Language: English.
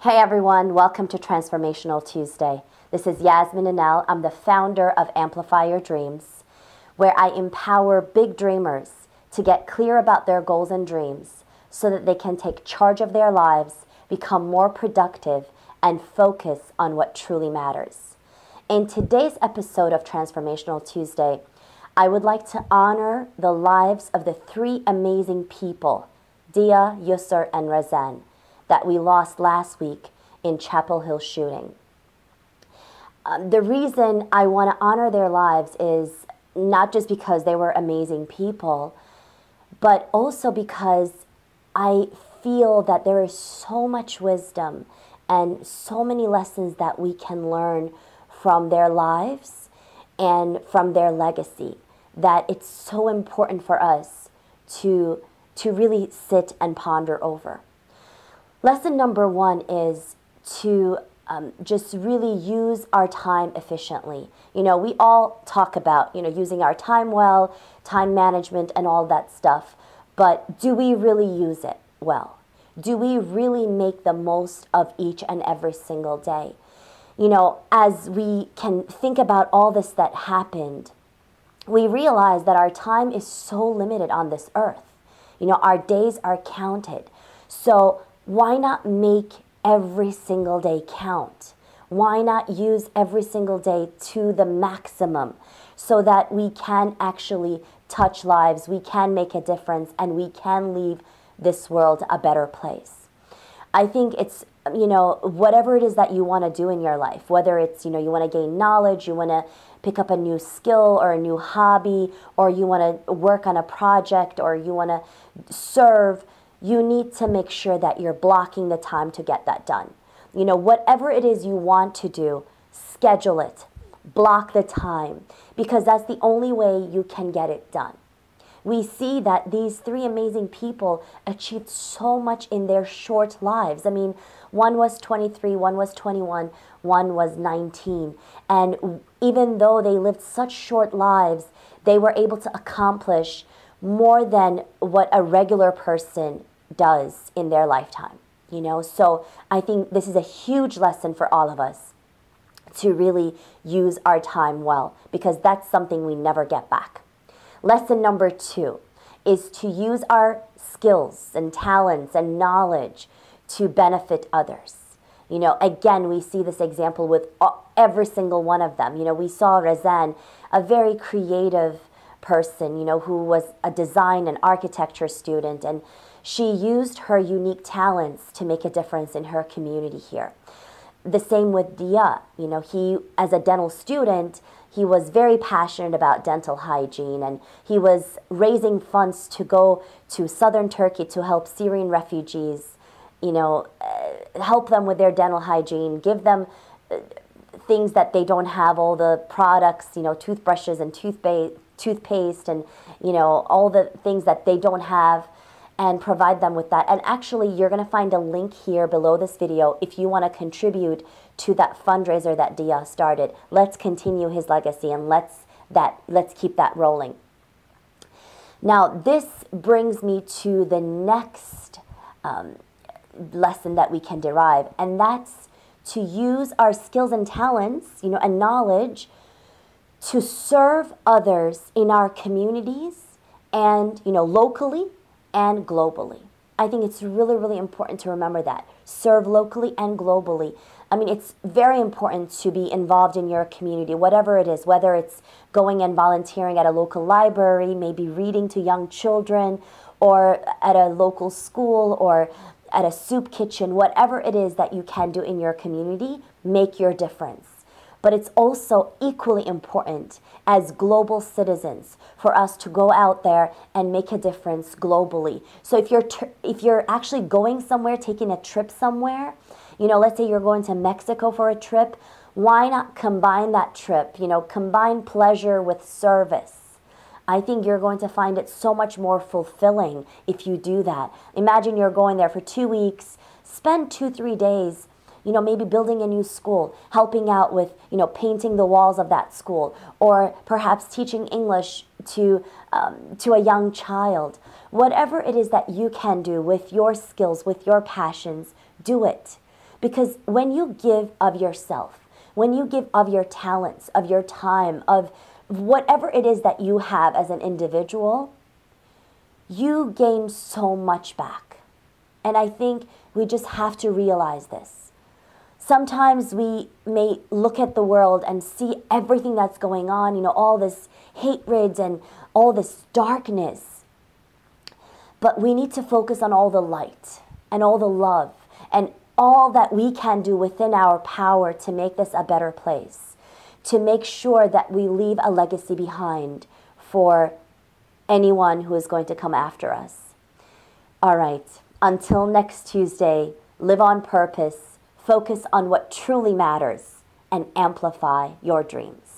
Hey everyone, welcome to Transformational Tuesday. This is Yasemin Inal. I'm the founder of Amplify Your Dreams, where I empower big dreamers to get clear about their goals and dreams so that they can take charge of their lives, become more productive, and focus on what truly matters. In today's episode of Transformational Tuesday, I would like to honor the lives of the three amazing people, Dia, Yusr, and Razan, that we lost last week in Chapel Hill shooting. The reason I want to honor their lives is not just because they were amazing people, but also because I feel that there is so much wisdom and so many lessons that we can learn from their lives and from their legacy, that it's so important for us to really sit and ponder over. Lesson number one is to just really use our time efficiently. You know, we all talk about, using our time well, time management and all that stuff, but do we really use it well? Do we really make the most of each and every single day? As we can think about all this that happened, we realize that our time is so limited on this earth. Our days are counted. So why not make every single day count? Why not use every single day to the maximum so that we can actually touch lives, we can make a difference, and we can leave this world a better place? I think it's, whatever it is that you want to do in your life, whether it's, you want to gain knowledge, you want to pick up a new skill or a new hobby, or you want to work on a project, or you want to serve, you need to make sure that you're blocking the time to get that done. Whatever it is you want to do, schedule it, block the time, because that's the only way you can get it done. We see that these three amazing people achieved so much in their short lives. I mean, one was 23, one was 21, one was 19. And even though they lived such short lives, they were able to accomplish more than what a regular person does in their lifetime. So I think this is a huge lesson for all of us to really use our time well, because that's something we never get back. Lesson number two is to use our skills and talents and knowledge to benefit others. Again, we see this example with every single one of them. We saw Razan, a very creative person, who was a design and architecture student, and she used her unique talents to make a difference in her community here. The same with Dia. He, as a dental student, he was very passionate about dental hygiene, and he was raising funds to go to southern Turkey to help Syrian refugees, help them with their dental hygiene, give them things that they don't have, all the products, toothbrushes and toothpaste and, all the things that they don't have, and provide them with that. And actually, you're going to find a link here below this video if you want to contribute to that fundraiser that Dia started. Let's continue his legacy, and let's keep that rolling. Now, this brings me to the next lesson that we can derive, and that's to use our skills and talents, and knowledge to serve others in our communities and, locally and globally. I think it's really, really important to remember that. Serve locally and globally. I mean, it's very important to be involved in your community, whatever it is, whether it's going and volunteering at a local library, maybe reading to young children, or at a local school, or at a soup kitchen, whatever it is that you can do in your community, make your difference. But it's also equally important as global citizens for us to go out there and make a difference globally. So if you're actually going somewhere, taking a trip somewhere, let's say you're going to Mexico for a trip, why not combine that trip? Combine pleasure with service. I think you're going to find it so much more fulfilling if you do that. Imagine you're going there for 2 weeks, spend 2-3 days maybe building a new school, helping out with, painting the walls of that school, or perhaps teaching English to a young child. Whatever it is that you can do with your skills, with your passions, do it. Because when you give of yourself, when you give of your talents, of your time, of whatever it is that you have as an individual, you gain so much back. And I think we just have to realize this. Sometimes we may look at the world and see everything that's going on, you know, all this hatred and all this darkness. But we need to focus on all the light and all the love and all that we can do within our power to make this a better place, to make sure that we leave a legacy behind for anyone who is going to come after us. All right, until next Tuesday, live on purpose, focus on what truly matters, and amplify your dreams.